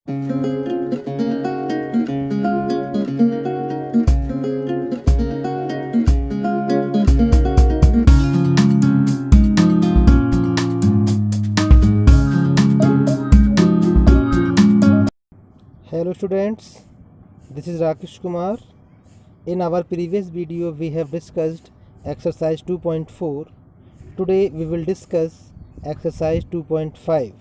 Hello students, this is Rakesh Kumar. In our previous video we have discussed exercise 2.4. Today we will discuss exercise 2.5.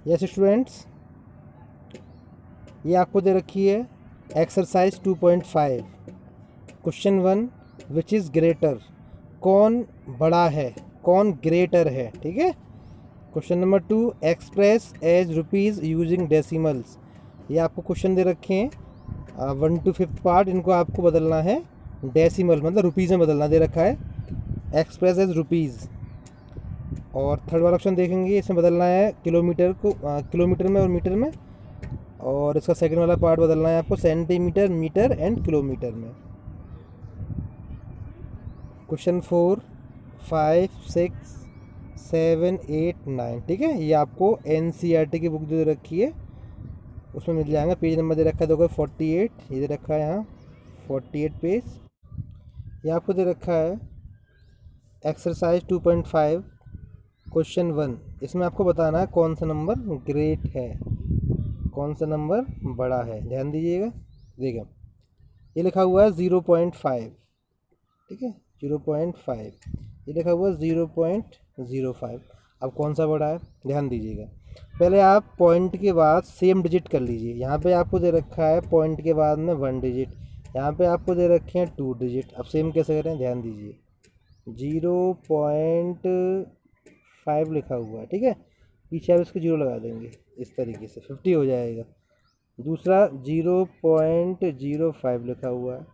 Yes students, ये आपको दे रखी है exercise 2.5. Question 1, which is greater, कौन बड़ा है, कौन ग्रेटर है, ठीक है. Question number 2, express as rupees using decimals. ये आपको क्वेश्चन दे रखे हैं 1 to 5th पार्ट, इनको आपको बदलना है डेसिमल, मतलब रुपीज़ में बदलना दे रखा है, एक्सप्रेस एज रुपीज़. और थर्ड वाला ऑप्शन देखेंगे, इसमें बदलना है किलोमीटर को किलोमीटर में और मीटर में. और इसका सेकंड वाला पार्ट बदलना है आपको सेंटीमीटर, मीटर एंड किलोमीटर में. क्वेश्चन 4, 5, 6, 7, 8, 9, ठीक है. ये आपको NCERT की बुक दे रखी है, उसमें मिल जाएगा. पेज नंबर दे रखा है देखो 48, ये दे रखा है यहाँ 48 पेज. ये आपको दे रखा है एक्सरसाइज 2.5 क्वेश्चन 1. इसमें आपको बताना है कौन सा नंबर ग्रेट है, कौन सा नंबर बड़ा है. ध्यान दीजिएगा, देखिए ये लिखा हुआ है 0.5, ठीक है, 0.5. ये लिखा हुआ है 0.05. अब कौन सा बड़ा है, ध्यान दीजिएगा. पहले आप पॉइंट के बाद सेम डिजिट कर लीजिए. यहाँ पे आपको दे रखा है पॉइंट के बाद में 1 डिजिट, यहाँ पे आपको दे रखे हैं 2 डिजिट. अब सेम कैसे करें, ध्यान दीजिए. 0.5 लिखा हुआ है, ठीक है, पीछे आप इसको 0 लगा देंगे, इस तरीके से 50 हो जाएगा. दूसरा 0.05 लिखा हुआ है.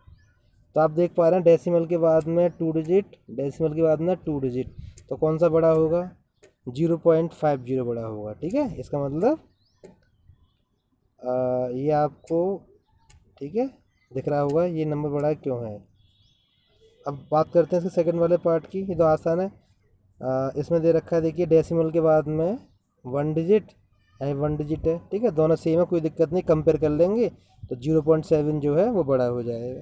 तो आप देख पा रहे हैं डेसिमल के बाद में 2 डिजिट, डेसिमल के बाद में 2 डिजिट, तो कौन सा बड़ा होगा, 0.50 बड़ा होगा, ठीक है. इसका मतलब ये आपको, ठीक है, दिख रहा होगा ये नंबर बड़ा क्यों है. अब बात करते हैं इसके सेकंड वाले पार्ट की. ये तो आसान है. इसमें दे रखा है, देखिए डेसिमल के बाद में 1 डिजिट, यानी 1 डिजिट है, ठीक है, दोनों सेम है, कोई दिक्कत नहीं, कंपेयर कर लेंगे तो 0.7 जो है वो बड़ा हो जाएगा.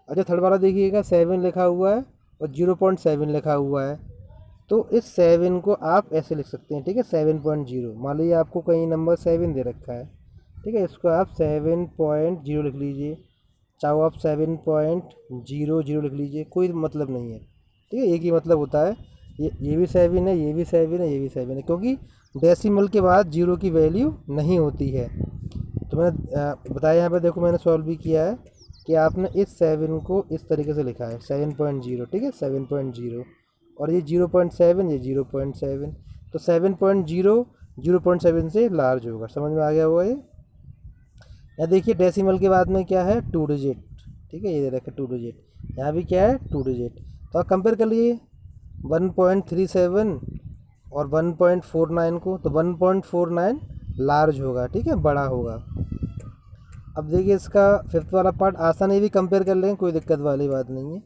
अच्छा, थर्ड वाला देखिएगा 7 लिखा हुआ है और 0.7 लिखा हुआ है. तो इस 7 को आप ऐसे लिख सकते हैं, ठीक है, 7.0. मान लीजिए आपको कहीं नंबर 7 दे रखा है, ठीक है, इसको आप 7.0 लिख लीजिए, चाहो आप 7.00 लिख लीजिए, कोई मतलब नहीं है, ठीक है. एक ही मतलब होता है, ये भी 7 है, ये भी 7 है, ये भी 7 है, क्योंकि डेसिमल के बाद 0 की वैल्यू नहीं होती है. तो मैंने बताया, यहाँ पे देखो मैंने सॉल्व भी किया है कि आपने इस 7 को इस तरीके से लिखा है 7.0, ठीक है, 7.0. और ये 0.7, ये 0.7, तो 7.0 0.7 से लार्ज होगा. समझ में आ गया होगा ये. यहाँ देखिए डेसिमल के बाद में क्या है, 2 डिजिट, ठीक है, ये दे रखा 2 डिजिट, यहाँ भी क्या है 2 डिजिट. तो आप कंपेयर कर लीजिए 1.37 और 1.49 को, तो 1.49 लार्ज होगा, ठीक है, बड़ा होगा. अब देखिए इसका 5th वाला पार्ट आसान है, भी कंपेयर कर लेंगे, कोई दिक्कत वाली बात नहीं है.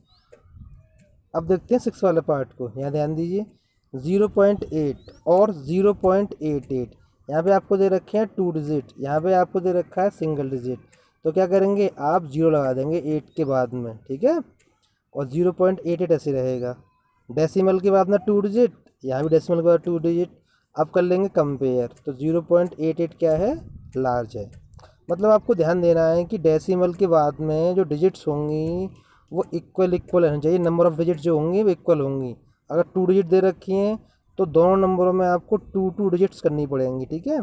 अब देखते हैं 6 वाले पार्ट को. यहाँ ध्यान दीजिए 0.8 और 0.88, यहाँ पे आपको दे रखे हैं 2 डिजिट, यहाँ पे आपको दे रखा है सिंगल डिजिट. तो क्या करेंगे, आप 0 लगा देंगे 8 के बाद में, ठीक है, और 0.88 ऐसे रहेगा. डेसिमल के बाद में 2 डिजिट, यहाँ भी डेसिमल के बाद 2 डिजिट. अब कर लेंगे कंपेयर, तो 0.88 क्या है, लार्ज है. मतलब आपको ध्यान देना है कि डेसिमल के बाद में जो डिजिट्स होंगी वो इक्वल होनी चाहिए. नंबर ऑफ़ डिजिट जो होंगी वो इक्वल होंगी. अगर 2 डिजिट दे रखी हैं तो दोनों नंबरों में आपको 2 डिजिट्स करनी पड़ेंगी, ठीक है.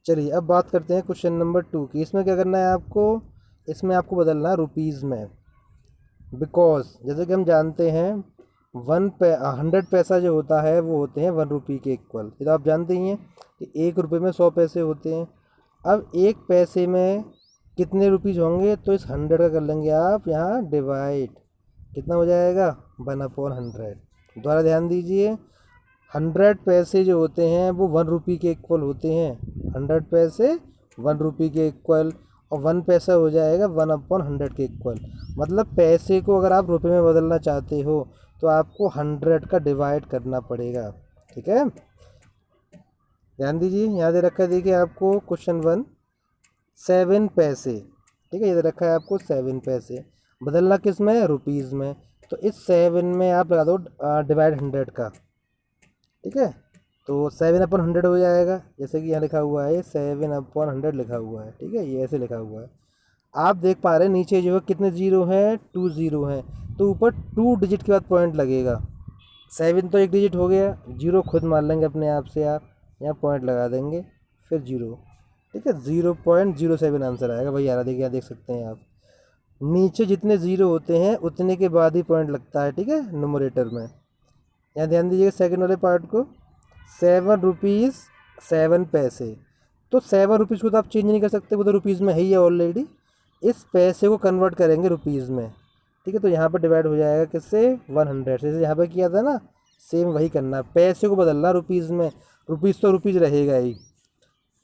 चलिए अब बात करते हैं क्वेश्चन नंबर 2 की. इसमें क्या करना है आपको, इसमें आपको बदलना है रुपीज़ में. बिकॉज जैसे कि हम जानते हैं 100 पैसा जो होता है वो होते हैं 1 रुपये के इक्वल. ये तो आप जानते ही हैं कि 1 रुपये में 100 पैसे होते हैं. अब 1 पैसे में कितने रुपीज़ होंगे, तो इस 100 का कर लेंगे आप यहाँ डिवाइड, कितना हो जाएगा 1/100. दोबारा ध्यान दीजिए, 100 पैसे जो होते हैं वो 1 रुपये के इक्वल होते हैं. 100 पैसे 1 रुपये के इक्वल, और 1 पैसा हो जाएगा 1/100 के इक्वल. मतलब पैसे को अगर आप रुपये में बदलना चाहते हो तो आपको 100 का डिवाइड करना पड़ेगा, ठीक है. ध्यान दीजिए, यहाँ दे रखा है देखिए आपको क्वेश्चन 1 7 पैसे, ठीक है, ये दे रखा है आपको 7 पैसे, बदलना किस में, रुपीज़ में। तो इस 7 में आप लगा दो डिवाइड 100 का, ठीक है। तो 7/100 हो जाएगा, जैसे कि यहाँ लिखा हुआ है 7/100 लिखा हुआ है, ठीक है, ये ऐसे लिखा हुआ है। आप देख पा रहे हैं नीचे जो है कितने जीरो हैं, 2 जीरो हैं, तो ऊपर 2 डिजिट के बाद पॉइंट लगेगा। 7 तो एक डिजिट हो गया, जीरो खुद मान लेंगे अपने आप से, आप यहाँ पॉइंट लगा देंगे, फिर जीरो, ठीक है, 0.07 आंसर आएगा भाई यार। देखिए, यहाँ देख सकते हैं आप, नीचे जितने ज़ीरो होते हैं उतने के बाद ही पॉइंट लगता है, ठीक है, न्यूमरेटर में। यहाँ ध्यान दीजिएगा सेकंड वाले पार्ट को, 7 रुपीज़ 7 पैसे। तो 7 रुपीज़ को तो आप चेंज नहीं कर सकते, वो तो रुपीज़ में है ही है ऑलरेडी। इस पैसे को कन्वर्ट करेंगे रुपीज़ में, ठीक है। तो यहाँ पर डिवाइड हो जाएगा किससे, 100 से। जैसे यहाँ पर किया था ना, सेम वही करना, पैसे को बदलना रुपीज़ में, रुपीज़ तो रुपीज़ रहेगा ही।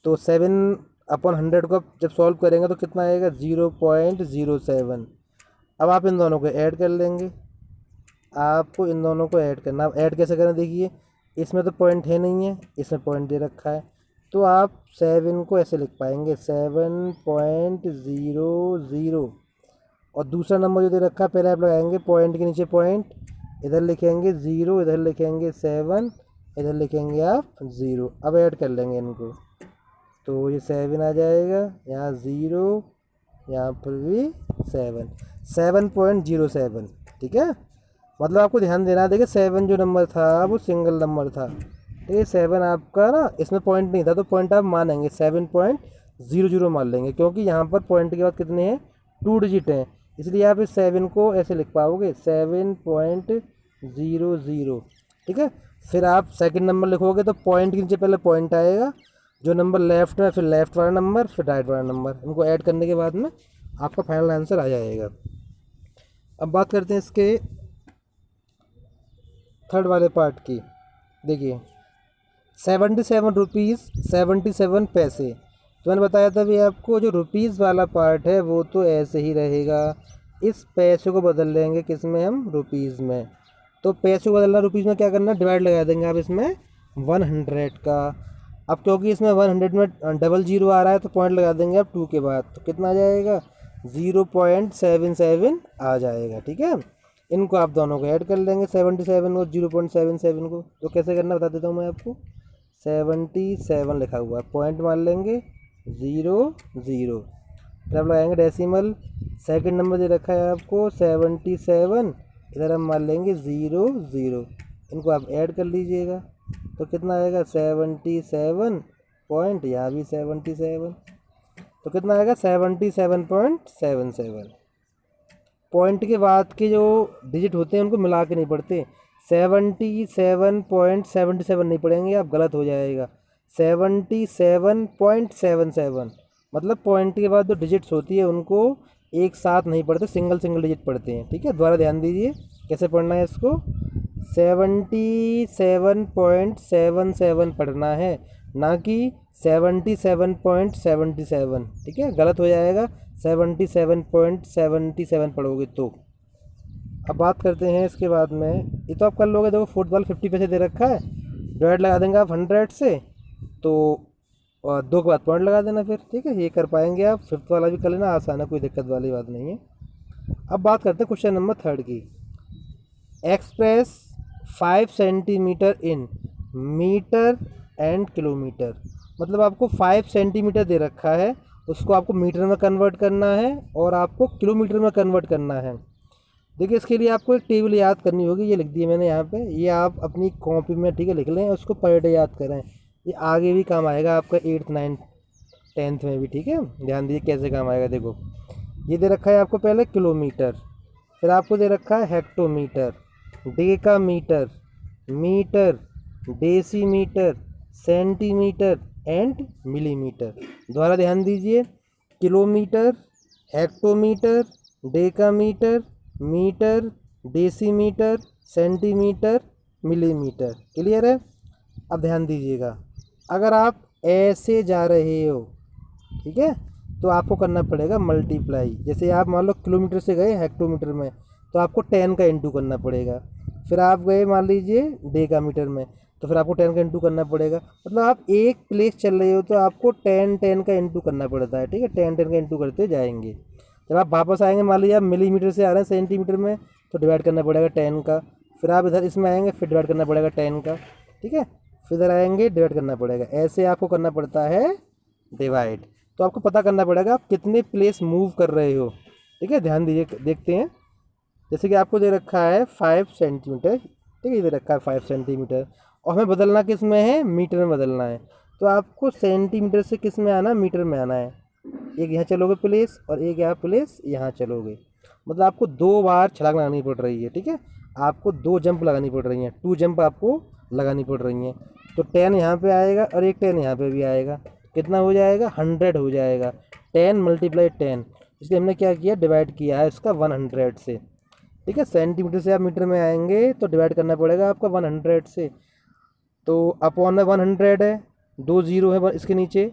तो 7/100 को आप जब सॉल्व करेंगे तो कितना आएगा, 0.07। अब आप इन दोनों को ऐड कर लेंगे, आपको इन दोनों को ऐड करना। अब ऐड कैसे करें, देखिए इसमें तो पॉइंट है नहीं है, इसमें पॉइंट दे रखा है, तो आप 7 को ऐसे लिख पाएंगे 7.00, और दूसरा नंबर जो दे रखा है पहले आप लगाएंगे पॉइंट के नीचे पॉइंट, इधर लिखेंगे 0, इधर लिखेंगे 7, इधर लिखेंगे आप 0। अब ऐड कर लेंगे इनको, तो ये 7 आ जाएगा, यहाँ 0, यहाँ पर भी 7.07, ठीक है। मतलब आपको ध्यान देना है, देखिए 7 जो नंबर था वो सिंगल नंबर था, ठीक है। 7 आपका ना, इसमें पॉइंट नहीं था, तो पॉइंट आप मानेंगे 7.00 मान लेंगे, क्योंकि यहाँ पर पॉइंट के बाद कितने हैं, 2 डिजिट हैं, इसलिए आप इस 7 को ऐसे लिख पाओगे 7.00, ठीक है। फिर आप सेकंड नंबर लिखोगे तो पॉइंट के नीचे पहले पॉइंट आएगा, जो नंबर लेफ्ट में, फिर लेफ्ट वाला नंबर, फिर राइट वाला नंबर, इनको ऐड करने के बाद में आपका फाइनल आंसर आ जाएगा। अब बात करते हैं इसके थर्ड वाले पार्ट की। देखिए 77 रुपीज़ 77 पैसे, तो मैंने बताया था भी आपको, जो रुपीज़ वाला पार्ट है वो तो ऐसे ही रहेगा, इस पैसे को बदल लेंगे किस में, हम रुपीज़ में। तो पैसे को बदलना रुपीज़ में, क्या करना, डिवाइड लगा देंगे आप इसमें 100 का। अब क्योंकि इसमें 100 में डबल जीरो आ रहा है, तो पॉइंट लगा देंगे आप 2 के बाद, तो कितना आ जाएगा, 0.77 आ जाएगा, ठीक है। इनको आप दोनों को ऐड कर लेंगे, 77 और 0.77 को। तो कैसे करना बता देता हूँ मैं आपको, 77 लिखा हुआ है, पॉइंट मान लेंगे 0 0, फिर आप लगाएंगे डेसिमल, सेकंड नंबर दे रखा है आपको 77, इधर हम मान लेंगे 0 0, इनको आप ऐड कर लीजिएगा, तो कितना आएगा 77 पॉइंट, यहाँ भी 77, तो कितना आएगा 77.77। पॉइंट के बाद के जो डिजिट होते हैं उनको मिला के नहीं पढ़ते, 77.77 नहीं पढ़ेंगे आप, गलत हो जाएगा, 77.77, मतलब पॉइंट के बाद जो डिजिट्स होती है उनको एक साथ नहीं पढ़ते, सिंगल सिंगल डिजिट पढ़ते हैं, ठीक है। दोबारा ध्यान दीजिए कैसे पढ़ना है इसको, 77.77 पढ़ना है, ना कि 77.77, ठीक है, गलत हो जाएगा 77.77 पढ़ोगे तो। अब बात करते हैं इसके बाद में, ये तो आप कर लोगे, देखो फुटबॉल 50 पैसे दे रखा है, डिवाइड लगा देंगे आप 100 से, तो और 2 के बाद पॉइंट लगा देना फिर, ठीक है, ये कर पाएंगे आप। फिफ्थ वाला भी कर लेना, आसान है, कोई दिक्कत वाली बात नहीं है। अब बात करते हैं क्वेश्चन नंबर 3 की, express 5 centimetre in metre and kilometre, मतलब आपको 5 सेंटीमीटर दे रखा है, उसको आपको मीटर में कन्वर्ट करना है और आपको किलोमीटर में कन्वर्ट करना है। देखिए इसके लिए आपको एक टेबल याद करनी होगी, ये लिख दी है मैंने यहाँ पे, ये आप अपनी कॉपी में, ठीक है, लिख लें, उसको पर डे याद करें, ये आगे भी काम आएगा आपका 8th 9th 10th में भी, ठीक है। ध्यान दीजिए कैसे काम आएगा, देखो ये दे रखा है आपको पहले किलोमीटर, फिर आपको दे रखा है hectometre, decametre, metre, decimetre, centimetre and millimetre. दोबारा ध्यान दीजिए, kilometre, hectometre, decametre, metre, decimetre, centimetre, millimetre. Clear है। अब ध्यान दीजिएगा, अगर आप ऐसे जा रहे हो, ठीक है, तो आपको करना पड़ेगा मल्टीप्लाई। जैसे आप मान लो किलोमीटर से गए हेक्टोमीटर में, तो आपको 10 का इंटू करना पड़ेगा। फिर आप गए मान लीजिए डेकामीटर में, तो फिर आपको 10 का इंटू करना पड़ेगा। मतलब आप एक प्लेस चल रहे हो तो आपको 10 का इंटू करना पड़ता है, ठीक है। 10 का इंटू करते जाएंगे। जब आप वापस आएंगे, मान लीजिए आप मिलीमीटर से आ रहे हैं सेंटीमीटर में, तो डिवाइड करना पड़ेगा 10 का। फिर आप इधर इसमें आएंगे, फिर डिवाइड करना पड़ेगा 10 का, ठीक है। फिर इधर आएंगे, डिवाइड करना पड़ेगा। ऐसे आपको करना पड़ता है डिवाइड। तो आपको पता करना पड़ेगा आप कितने प्लेस मूव कर रहे हो, ठीक है। ध्यान दीजिए, देखते हैं। जैसे कि आपको दे रखा है 5 सेंटीमीटर, ठीक है। ये दे रखा है 5 सेंटीमीटर, और हमें बदलना किस में है, मीटर में बदलना है। तो आपको सेंटीमीटर से किस में आना, मीटर में आना है। एक यहाँ चलोगे प्लेस, और एक यहाँ प्लेस यहाँ चलोगे। मतलब आपको 2 बार छलांग लगानी पड़ रही है, ठीक है। आपको 2 जंप लगानी पड़ रही हैं, 2 जंप आपको लगानी पड़ रही हैं। तो 10 यहाँ पे आएगा और एक 10 यहाँ पे भी आएगा। कितना हो जाएगा, 100 हो जाएगा। 10 × 10, इसलिए हमने क्या किया, डिवाइड किया है इसका 100 से, ठीक है। सेंटीमीटर से आप मीटर में आएंगे तो डिवाइड करना पड़ेगा आपका 100 से। तो अपॉन में 100 है, 2 जीरो है इसके नीचे,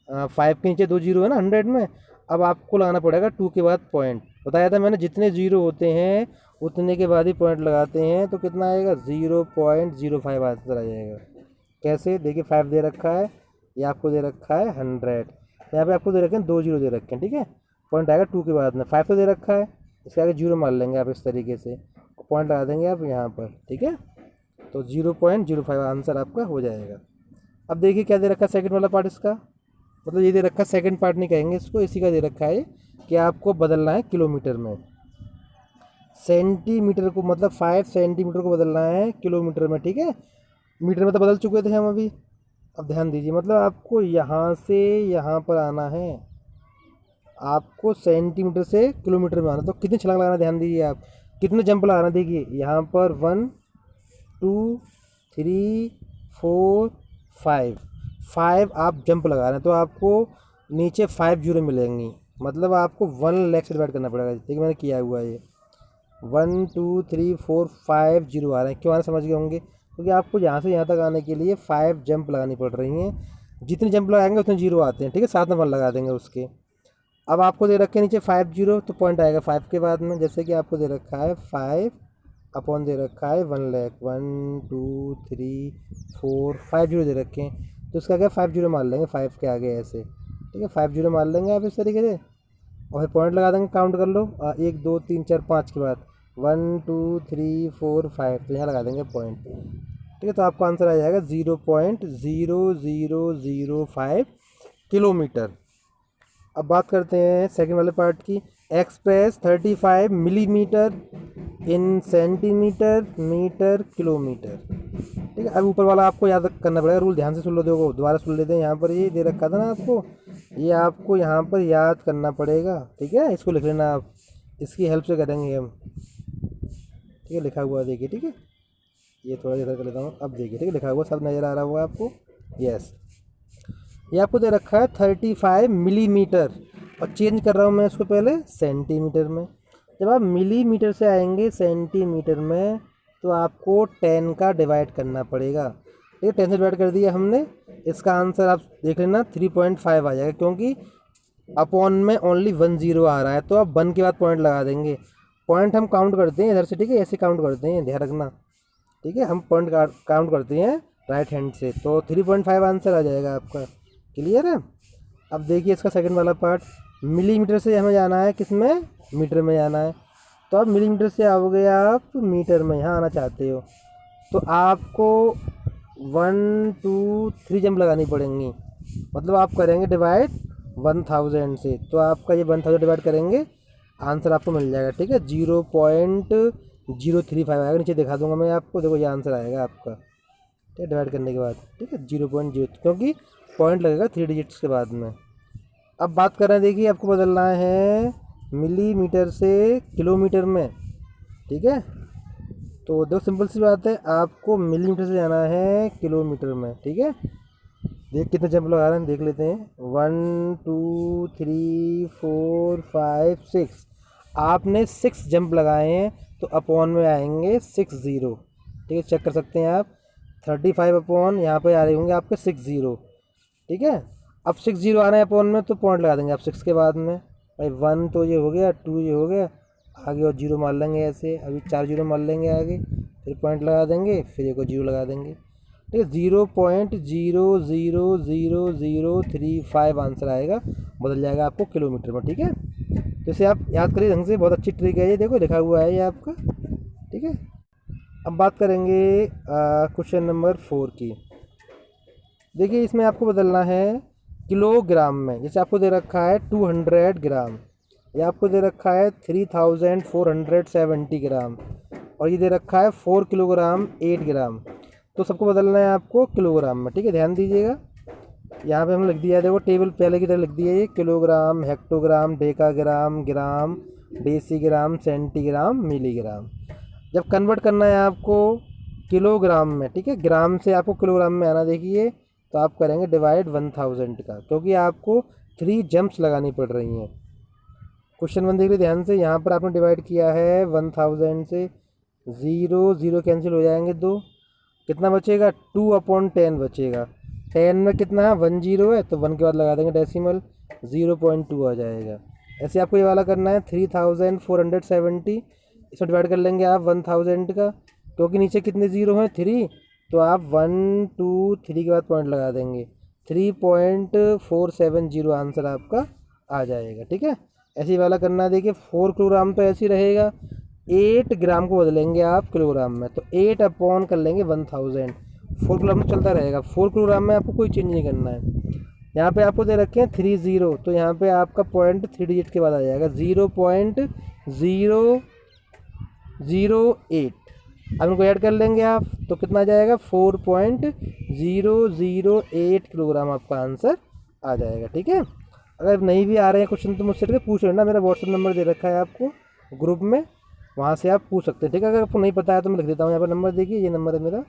5 के नीचे 2 जीरो है ना 100 में। अब आपको लगाना पड़ेगा 2 के बाद पॉइंट। बताया था मैंने, जितने जीरो होते हैं उतने के बाद ही पॉइंट लगाते हैं। तो कितना आएगा, 0.05 आंसर आ जाएगा। कैसे, देखिए 5 दे रखा है, ये आपको दे रखा है 100, यहाँ पे आपको दे रखे हैं 2 जीरो दे रखे हैं, ठीक है। पॉइंट आएगा 2 के बाद में। 5 तो दे रखा है, इसके आगे जीरो मार लेंगे आप इस तरीके से, पॉइंट लगा देंगे आप यहाँ पर, ठीक है। तो 0.05 आंसर आपका हो जाएगा। अब देखिए क्या दे रखा है सेकंड वाला पार्ट इसका, मतलब ये दे रखा है, सेकंड पार्ट नहीं कहेंगे इसको, इसी का दे रखा है कि आपको बदलना है किलोमीटर में। सेंटीमीटर को, मतलब 5 सेंटीमीटर को बदलना है किलोमीटर में, ठीक है। मीटर में तो बदल चुके थे हम अभी। अब ध्यान दीजिए, मतलब आपको यहाँ से यहाँ पर आना है, आपको सेंटीमीटर से किलोमीटर में आना। तो कितने छलांग लगाना, ध्यान दीजिए आप, कितने जंप लगाना। देखिए यहाँ पर 1 2 3 4 5 आप जंप लगा रहे हैं, तो आपको नीचे 5 जीरो मिलेंगी। मतलब आपको 1 लाख से डिवाइड करना पड़ेगा। देखिए मैंने किया हुआ है, ये 1 2 3 4 5 जीरो आ रहे हैं। क्यों आ रहे समझ गए होंगे, क्योंकि आपको यहाँ से यहाँ तक आने के लिए 5 जंप लगानी पड़ रही हैं। जितने जंप लगाएंगे उतने जीरो आते हैं, ठीक है। साथ में 1 लगा देंगे उसके। अब आपको दे रखे नीचे 5 जीरो, तो पॉइंट आएगा 5 के बाद में। जैसे कि आपको दे रखा है 5 अपॉन दे रखा है 1 लाख, 1 2 3 4 5 जीरो दे रखे हैं, तो इसका क्या 5 जीरो मार लेंगे 5 के आगे ऐसे, ठीक है। 5 जीरो मार लेंगे आप इस तरीके से, और फिर पॉइंट लगा देंगे। काउंट कर लो, 1 2 3 4 5 के बाद 1 2 3 4 5, तो यहाँ लगा देंगे पॉइंट, ठीक है। तो आपका आंसर आ जाएगा 0.0005 किलोमीटर। अब बात करते हैं सेकंड वाले पार्ट की। Express 35 millimetre in centimetre metre kilometre, ठीक है। अब ऊपर वाला आपको याद करना पड़ेगा, रूल ध्यान से सुन लो। देखो दोबारा सुन लेते हैं, यहाँ पर ये दे रखा था ना आपको, ये आपको यहाँ पर याद करना पड़ेगा, ठीक है। इसको लिख लेना आप, इसकी हेल्प से करेंगे हम, ठीक है। लिखा हुआ देखिए, ठीक है। ये थोड़ा इधर कर लेता हूँ। अब देखिए, ठीक है, लिखा हुआ सब नज़र आ रहा होगा आपको, यस। ये आपको दे रखा है 35 मिलीमीटर, और चेंज कर रहा हूँ मैं इसको पहले सेंटीमीटर में। जब आप मिलीमीटर से आएंगे सेंटीमीटर में, तो आपको 10 का डिवाइड करना पड़ेगा, ठीक है। 10 से डिवाइड कर दिया हमने, इसका आंसर आप देख लेना 3.5 आ जाएगा, क्योंकि अपॉन में ओनली 1 जीरो आ रहा है। तो आप 1 के बाद पॉइंट लगा देंगे। पॉइंट हम काउंट करते हैं इधर से, ठीक है, ऐसे काउंट करते हैं, ध्यान रखना, ठीक है। हम पॉइंट काउंट करते हैं राइट हैंड से, तो 3.5 आंसर आ जाएगा आपका। क्लियर है। अब देखिए इसका सेकंड वाला पार्ट, मिलीमीटर से हमें जाना है किस में, मीटर में जाना है। तो अब मिलीमीटर से आओगे आप मीटर में, यहाँ आना चाहते हो, तो आपको 1 2 3 जंप लगानी पड़ेंगी। मतलब आप करेंगे डिवाइड 1000 से, तो आपका ये 1000 डिवाइड करेंगे, आंसर आपको मिल जाएगा, ठीक है। 0.035 आएगा, नीचे दिखा दूंगा मैं आपको। देखो ये आंसर आएगा आपका, ठीक है, डिवाइड करने के बाद, ठीक है। 0.0, क्योंकि पॉइंट लगेगा 3 डिजिट्स के बाद में। अब बात कर रहे हैं, देखिए आपको बदलना है मिलीमीटर से किलोमीटर में, ठीक है। तो दो सिंपल सी बात है, आपको मिलीमीटर से जाना है किलोमीटर में, ठीक है। देख कितने जंप लगा रहे हैं, देख लेते हैं। 1 2 3 4 5 6, आपने 6 जंप लगाए हैं, तो अपॉन में आएंगे 6 जीरो, ठीक है, चेक कर सकते हैं आप। 35 अपॉन यहाँ पे आ रहे होंगे आपके 6 जीरो, ठीक है। अब 6 जीरो आ रहे हैं अपॉन में, तो पॉइंट लगा देंगे आप 6 के बाद में। भाई 1 तो ये हो गया, 2 ये हो गया, आगे और जीरो मार लेंगे ऐसे, अभी 4 जीरो मार लेंगे आगे, फिर पॉइंट लगा देंगे, फिर एक और जीरो लगा देंगे। ठीक है, 0.00035 आंसर आएगा, बदल जाएगा आपको किलोमीटर में। ठीक है, तो इसे आप याद करिए ढंग से, बहुत अच्छी ट्रिक है ये, देखो लिखा हुआ है ये आपका। ठीक है, अब बात करेंगे क्वेश्चन नंबर 4 की। देखिए इसमें आपको बदलना है किलोग्राम में। जैसे आपको दे रखा है 200 ग्राम, या आपको दे रखा है 3470 ग्राम, और ये दे रखा है 4 किलोग्राम 8 ग्राम। तो सबको बदलना है आपको किलोग्राम में। ठीक है, ध्यान दीजिएगा, यहाँ पे हम लिख दिया है, देखो टेबल पहले की तरह लिख दिया है ये, किलोग्राम, हेक्टोग्राम, डेकाग्राम, ग्राम, डेसीग्राम, सेंटीग्राम, मिलीग्राम। जब कन्वर्ट करना है आपको किलोग्राम में, ठीक है, ग्राम से आपको किलोग्राम में आना, देखिए तो आप करेंगे डिवाइड 1000 का, क्योंकि आपको 3 जंप्स लगानी पड़ रही हैं। क्वेश्चन 1 देख लीजिए ध्यान से, यहाँ पर आपने डिवाइड किया है 1000 से, 0 0 कैंसिल हो जाएंगे, 2 कितना बचेगा, 2/10 बचेगा। 10 में कितना है, 1 0 है, तो 1 के बाद लगा देंगे डेसिमल, 0.2 आ जाएगा। ऐसे आपको ये वाला करना है 3470, इसमें डिवाइड कर लेंगे आप 1000 का, क्योंकि नीचे कितने ज़ीरो हैं, 3, तो आप 1 2 3 के बाद पॉइंट लगा देंगे, 3.470 आंसर आपका आ जाएगा। ठीक है, ऐसे ही वाला करना है। देखिए 4 किलोग्राम तो ऐसे ही रहेगा, 8 ग्राम को बदलेंगे आप किलोग्राम में, तो 8 अपॉन कर लेंगे 1000, 4 किलोग्राम चलता रहेगा। 4 किलोग्राम में आपको कोई चेंज नहीं करना है। यहाँ पे आपको दे रखे हैं 30, तो यहाँ पे आपका पॉइंट 3 डिजिट के बाद आ जाएगा, 0.008। अब इनको ऐड कर लेंगे आप, तो कितना आ जाएगा, 4.008 किलोग्राम आपका आंसर आ जाएगा। ठीक है, अगर नहीं भी आ रहे हैं क्वेश्चन तो मुझसे पूछ लेना, मेरा व्हाट्सएप नंबर दे रखा है आपको ग्रुप में, वहाँ से आप पूछ सकते हैं। ठीक है, अगर आपको नहीं पता है तो मैं लिख देता हूँ यहाँ पर नंबर, देखिए ये नंबर है मेरा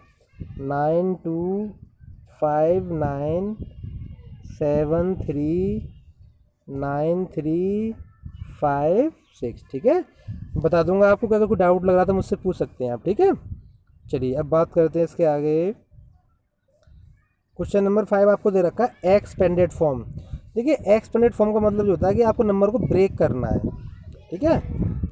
9259739356। ठीक है, बता दूंगा आपको, अगर कोई डाउट लग रहा तो मुझसे पूछ सकते हैं आप। ठीक है, चलिए अब बात करते हैं इसके आगे। क्वेश्चन नंबर 5 आपको दे रखा है एक्सपेंडेड फॉर्म। देखिए एक्सपेंडेड फॉर्म का मतलब जो होता है कि आपको नंबर को ब्रेक करना है। ठीक है,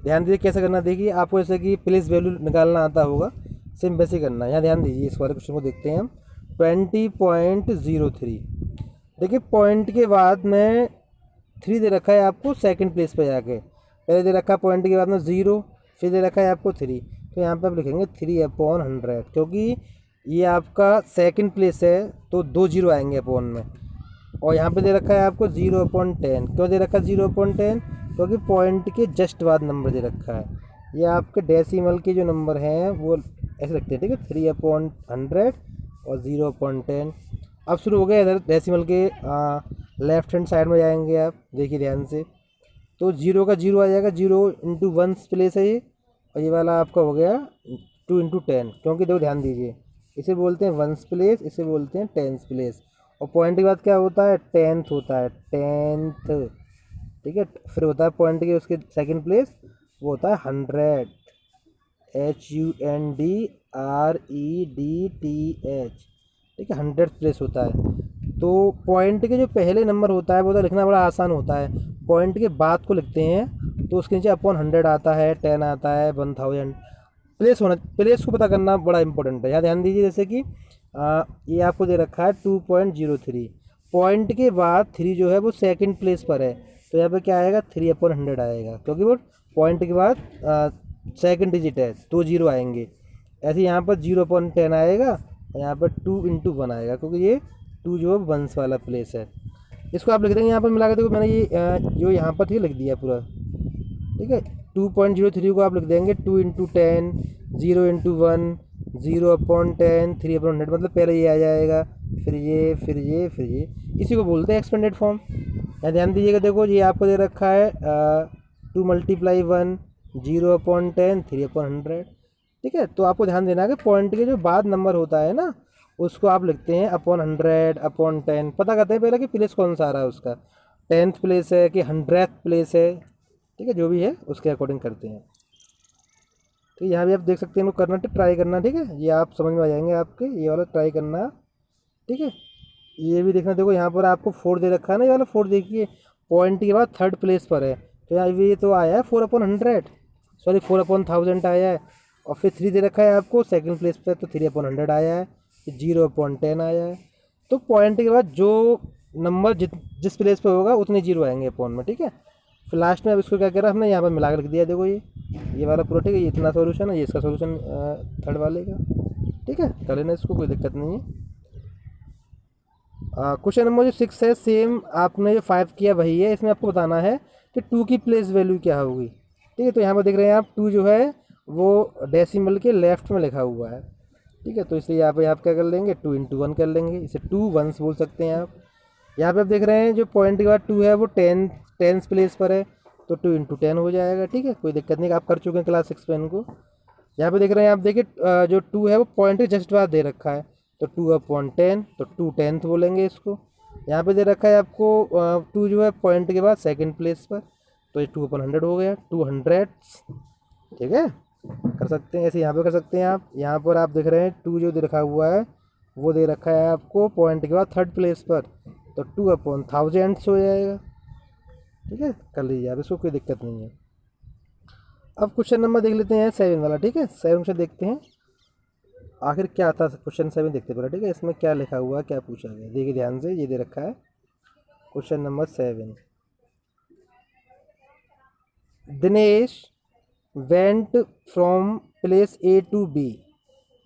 ध्यान दीजिए कैसे करना है। देखिए आपको जैसे कि प्लेस वैल्यू निकालना आता होगा, सेम वैसे करना है। यहाँ ध्यान दीजिए, इस वाले क्वेश्चन को देखते हैं हम। 20.03, देखिए पॉइंट के बाद में 3 दे रखा है आपको सेकंड प्लेस पे जाके, पहले दे रखा है पॉइंट के बाद में 0, फिर दे रखा है आपको 3, तो यहाँ पे आप लिखेंगे 3/100, क्योंकि ये आपका सेकंड प्लेस है तो 2 0 आएंगे अपॉन में। और यहाँ पे दे रखा है आपको 0/10, क्यों दे रखा है 0/10, क्योंकि पॉइंट के जस्ट बाद नंबर दे रखा है। ये आपके डेसिमल के जो नंबर हैं वो ऐसे रखते हैं। ठीक है, 3/100 और 0/10। अब शुरू हो गया, इधर डेसिमल के लेफ्ट हैंड साइड में जाएंगे आप, देखिए ध्यान से, तो 0 का 0 आ जाएगा, 0 इंटू 1 प्लेस है ये, और ये वाला आपका हो गया 2 इंटू 10, क्योंकि देखो ध्यान दीजिए, इसे बोलते हैं 1 प्लेस, इसे बोलते हैं 10 प्लेस, और पॉइंट के बाद क्या होता है, 10th होता है, 10th। ठीक है, फिर होता है पॉइंट के उसके सेकंड प्लेस, वो होता है 100, HUNDREDTH। ठीक है, 100th प्लेस होता है। तो पॉइंट के जो पहले नंबर होता है वो तो लिखना बड़ा आसान होता है, पॉइंट के बाद को लिखते हैं तो उसके नीचे अपॉन 100 आता है, 10 आता है, 1000। प्लेस को पता करना बड़ा इंपॉर्टेंट है। यहाँ ध्यान दीजिए, जैसे कि ये आपको दे रखा है 2.03, पॉइंट के बाद 3 जो है वो सेकंड प्लेस पर है, तो यहाँ पे क्या आएगा, 3/100 आएगा, क्योंकि वो पॉइंट के बाद सेकंड डिजिट है, 2 0 आएंगे। ऐसे यहाँ पर 0/10 आएगा, और यहाँ पर 2 इंटू 1 आएगा, क्योंकि ये 2 जो है 1 वाला प्लेस है। इसको आप लिख देंगे यहाँ पर मिला के, देखो मैंने ये जो यहाँ पर थी लिख दिया पूरा। ठीक है, 2.03 को आप लिख देंगे 2 इंटू 10, 0 इंटू 1, 0/10, 3/100, मतलब पहले ये आ जाएगा, फिर ये, फिर ये, फिर ये, इसी को बोलते हैं एक्सपेंडेड फॉर्म। यहाँ ध्यान दीजिएगा, देखो ये आपको दे रखा है 2 × 1, 0/10, 3/100। ठीक है, तो आपको ध्यान देना है कि पॉइंट के जो बाद नंबर होता है ना, उसको आप लिखते हैं अपॉन 100, अपॉन 10, पता करते हैं पहले कि प्लेस कौन सा आ रहा है उसका, 10th प्लेस है कि 100th प्लेस है। ठीक है, जो भी है उसके अकॉर्डिंग करते हैं। तो यहाँ भी आप देख सकते हैं, इनको करना ट्राई करना। ठीक है, ये आप समझ में आ जाएंगे आपके, ये वाला ट्राई करना। ठीक है, ये भी देखना, देखो यहाँ पर आपको 4 दे रखा है ना, ये वाला 4 देखिए पॉइंट के बाद 3rd प्लेस पर है, तो यहाँ ये तो आया है 4/100, सॉरी 4/1000 आया है, और फिर 3 दे रखा है आपको सेकंड प्लेस पर, तो 3/100 आया है। 0/10 आया है। तो पॉइंट के बाद जो नंबर जिस प्लेस पे होगा उतने जीरो आएंगे अपॉन में, ठीक है। फिर लास्ट में अब इसको क्या करा हमने, यहाँ पर मिला कर लिख दिया। देखो ये वाला पूरा, ठीक है, ये इतना सॉल्यूशन है, ये इसका सॉल्यूशन थर्ड वाले का, ठीक है। कर लेना इसको, कोई दिक्कत नहीं है। क्वेश्चन नंबर जो 6 है, सेम आपने जो 5 किया वही है। इसमें आपको बताना है कि 2 की प्लेस वैल्यू क्या होगी, ठीक है। तो यहाँ पर देख रहे हैं आप 2 जो है वो डेसिमल के लेफ्ट में लिखा हुआ है, ठीक है। तो इसलिए यहाँ पे आप क्या कर लेंगे, 2 × 1 कर लेंगे, इसे 2 1s बोल सकते हैं आप। यहाँ पे आप देख रहे हैं जो पॉइंट के बाद 2 है वो टेंस प्लेस पर है, तो 2 × 10 हो जाएगा, ठीक है। कोई दिक्कत नहीं, आप कर चुके हैं क्लास 6 में इनको। यहाँ पे देख रहे हैं आप, देखिए जो 2 है वो पॉइंट के जस्ट बाद दे रखा है, तो 2/10, तो 2/10 बोलेंगे इसको। यहाँ पे दे रखा है आपको 2 जो है पॉइंट के बाद सेकंड प्लेस पर, तो ये 2/100 हो गया, 200, ठीक है। कर सकते हैं ऐसे, यहाँ पे कर सकते हैं आप। यहाँ पर आप देख रहे हैं 2 जो दे रखा हुआ है वो दे रखा है आपको पॉइंट के बाद थर्ड प्लेस पर, तो 2/1000 हो जाएगा, ठीक है। कर लीजिए आप इसको, कोई दिक्कत नहीं है। अब क्वेश्चन नंबर देख लेते हैं 7 वाला, ठीक है। 7 से देखते हैं आखिर क्या था। क्वेश्चन 7 देखते पहले, ठीक है, इसमें क्या लिखा हुआ है, क्या पूछा गया, देखिए ध्यान से। ये दे रखा है question number 7, Dinesh went from place A to B।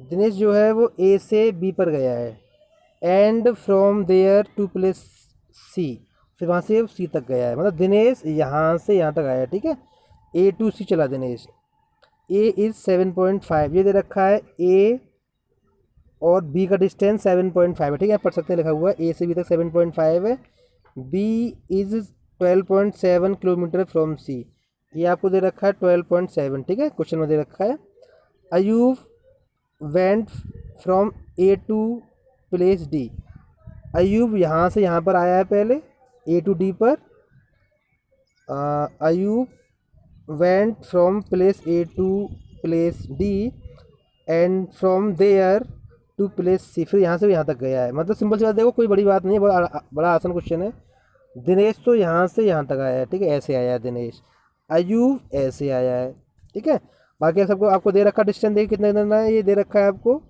Dinesh जो है वो A से B पर गया है, and from there to place C, फिर वहाँ से C तक गया है। मतलब दिनेश यहाँ से यहाँ तक आया है, ठीक है। A to C चला दिनेश। A इज़ 7.5, ये दे रखा है A और B का डिस्टेंस 7.5 है, ठीक है। पढ़ सकते हैं, लिखा हुआ है A से B तक 7.5 है। B is 12.7 kilometre from C, ये आपको दे रखा है 12.7, ठीक है। क्वेश्चन में दे रखा है Ayub went from A to place D। Ayub यहाँ से यहाँ पर आया है पहले A to D पर। Ayub went from place A to place D and from there to place C, फिर यहाँ से यहाँ तक गया है। मतलब सिंपल सी बात, देखो कोई बड़ी बात नहीं है, बड़ा आसान क्वेश्चन है। दिनेश तो यहाँ से यहाँ तक आया है, ठीक है, ऐसे आया है दिनेश। अयूब ऐसे आया है, ठीक है। बाकी सबको आपको दे रखा डिस्टेंस, देखिए कितना देना है, ये दे रखा है आपको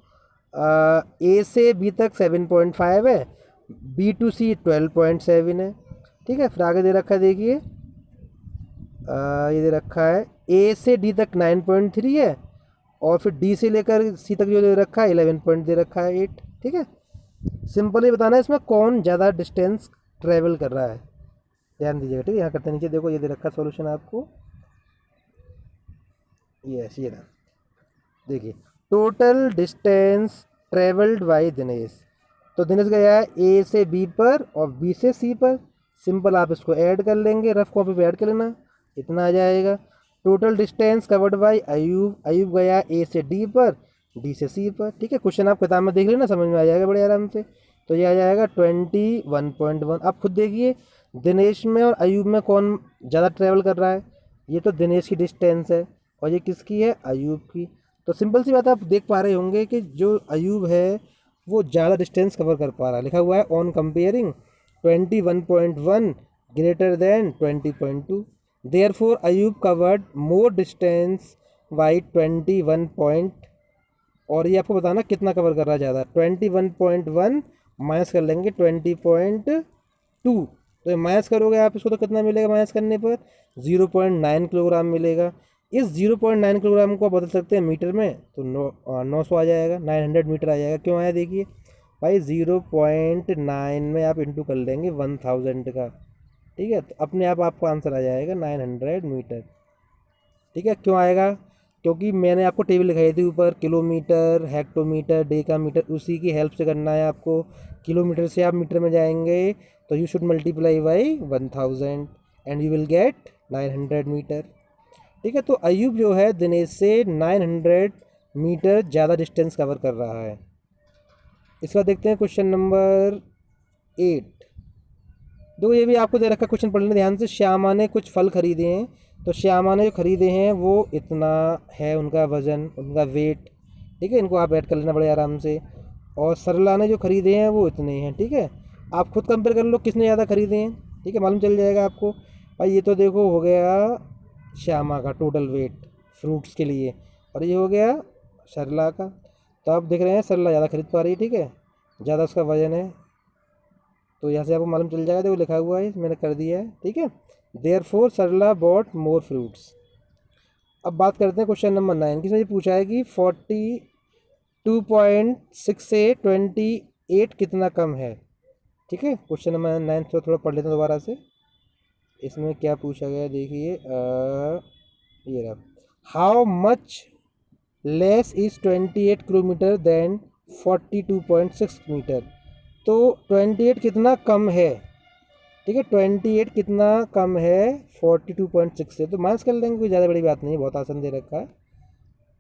A से B तक 7.5 है, B to C 12.7 है, ठीक है। फिर आगे दे रखा है, देखिए ये दे रखा है A से D तक 9.3 है, और फिर D से लेकर C तक जो दे रखा है 11 पॉइंट दे रखा है 8, ठीक है। सिंपल ही बताना है इसमें कौन ज़्यादा डिस्टेंस ट्रेवल कर रहा है, ध्यान दीजिएगा, ठीक है। यहाँ करते नीचे देखो, ये दे रखा सॉल्यूशन आपको, यस ये रहा, देखिए total distance travelled by Dinesh. तो दिनेश गया है A से B पर और B से C पर। सिंपल आप इसको ऐड कर लेंगे, रफ कॉपी पे ऐड कर लेना, इतना आ जाएगा। Total distance covered by Ayub, Ayub गया A से D पर, D से C पर, ठीक है। क्वेश्चन आप किताब में देख लेना, समझ में आ जाएगा बड़े आराम से। तो ये आ जाएगा 21.1। आप खुद देखिए दिनेश में और अयूब में कौन ज़्यादा ट्रैवल कर रहा है। ये तो दिनेश की डिस्टेंस है और ये किसकी है, अयूब की। तो सिंपल सी बात आप देख पा रहे होंगे कि जो अयूब है वो ज़्यादा डिस्टेंस कवर कर पा रहा है। लिखा हुआ है on comparing 21.1 greater than 20.2, therefore Ayub covered more distance by 21 और ये आपको बताना कितना कवर कर रहा है ज़्यादा। 21.1 माइनस कर लेंगे 20.2, तो ये माइनस करोगे आप इसको तो कितना मिलेगा, माइनस करने पर 0.9 किलोग्राम मिलेगा। इस 0.9 किलोग्राम को आप बदल सकते हैं मीटर में, तो 900 आ जाएगा, 900 मीटर आ जाएगा। क्यों आया, देखिए भाई 0.9 में आप इंटू कर लेंगे 1000 का, ठीक है। तो अपने आप आपको आंसर आ जाएगा 900 मीटर, ठीक है। क्यों आएगा, क्योंकि मैंने आपको टेबल लिखाई थी ऊपर, किलोमीटर, हेक्टोमीटर, डेकामीटर, उसी की हेल्प से करना है आपको। किलोमीटर से आप मीटर में जाएंगे तो you should multiply by 1000 and you will get 900 metre, ठीक है। तो अयूब जो है दिनेश से 900 मीटर ज़्यादा डिस्टेंस कवर कर रहा है। इसका देखते हैं क्वेश्चन नंबर 8। देखो ये भी आपको दे रखा क्वेश्चन, पढ़ लेना ध्यान से। श्यामा ने कुछ फल खरीदे हैं, तो श्यामा ने जो खरीदे हैं वो इतना है उनका वज़न, उनका वेट, ठीक है। इनको आप ऐड कर लेना बड़े आराम से। और सरला ने जो खरीदे हैं वो इतने हैं, ठीक है। आप खुद कंपेयर कर लो किसने ज़्यादा खरीदे हैं, ठीक है, मालूम चल जाएगा आपको। भाई ये तो देखो हो गया श्यामा का टोटल वेट फ्रूट्स के लिए, और ये हो गया सरला का। तो आप देख रहे हैं सरला ज़्यादा खरीद पा रही है, ठीक है, ज़्यादा उसका वजन है, तो यहाँ से आपको मालूम चल जाएगा, देखो लिखा हुआ है, मैंने कर दिया है, ठीक है। देयरफॉर सरला बॉट मोर फ्रूट्स। अब बात करते हैं क्वेश्चन नंबर 9 की। इसमें ये पूछा है कि 42.6 से 28 कितना कम है, ठीक है। क्वेश्चन नंबर 9 तो थोड़ा पढ़ लेते हैं दोबारा से। इसमें क्या पूछा गया देखिए, ये रहा, how much less is 28 kilometre then 42.6 metre. तो 28 कितना कम है, ठीक है, 28 कितना कम है 42.6 से। तो माइनस कर लेंगे, कोई ज़्यादा बड़ी बात नहीं है, बहुत आसान दे रखा है,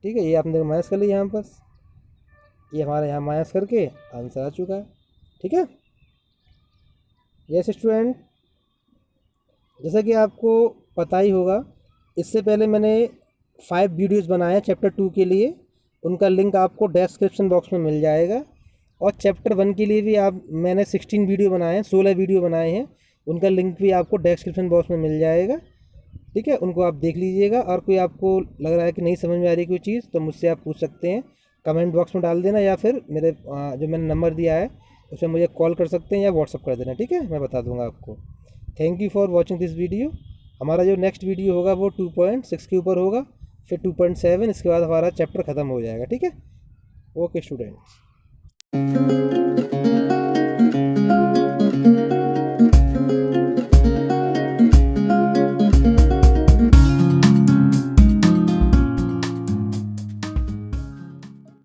ठीक है। ये आपने माइनस कर लिया यहाँ पर, ये हमारे यहाँ माइनस करके आंसर आ चुका है, ठीक है। यस स्टूडेंट, जैसा कि आपको पता ही होगा, इससे पहले मैंने 5 वीडियोज़ बनाए हैं चैप्टर 2 के लिए, उनका लिंक आपको डिस्क्रिप्शन बॉक्स में मिल जाएगा। और चैप्टर 1 के लिए भी मैंने 16 वीडियो बनाए हैं, 16 वीडियो बनाए हैं, उनका लिंक भी आपको डिस्क्रिप्शन बॉक्स में मिल जाएगा, ठीक है। उनको आप देख लीजिएगा। और कोई आपको लग रहा है कि नहीं समझ में आ रही कोई चीज़, तो मुझसे आप पूछ सकते हैं, कमेंट बॉक्स में डाल देना, या फिर मेरे जो मैंने नंबर दिया है उसमें मुझे कॉल कर सकते हैं या व्हाट्सअप कर देना, ठीक है, मैं बता दूंगा आपको। Thank you for watching this video. हमारा जो नेक्स्ट वीडियो होगा वो 2.6 के ऊपर होगा, फिर 2.7, इसके बाद हमारा चैप्टर ख़त्म हो जाएगा, ठीक है। Okay students.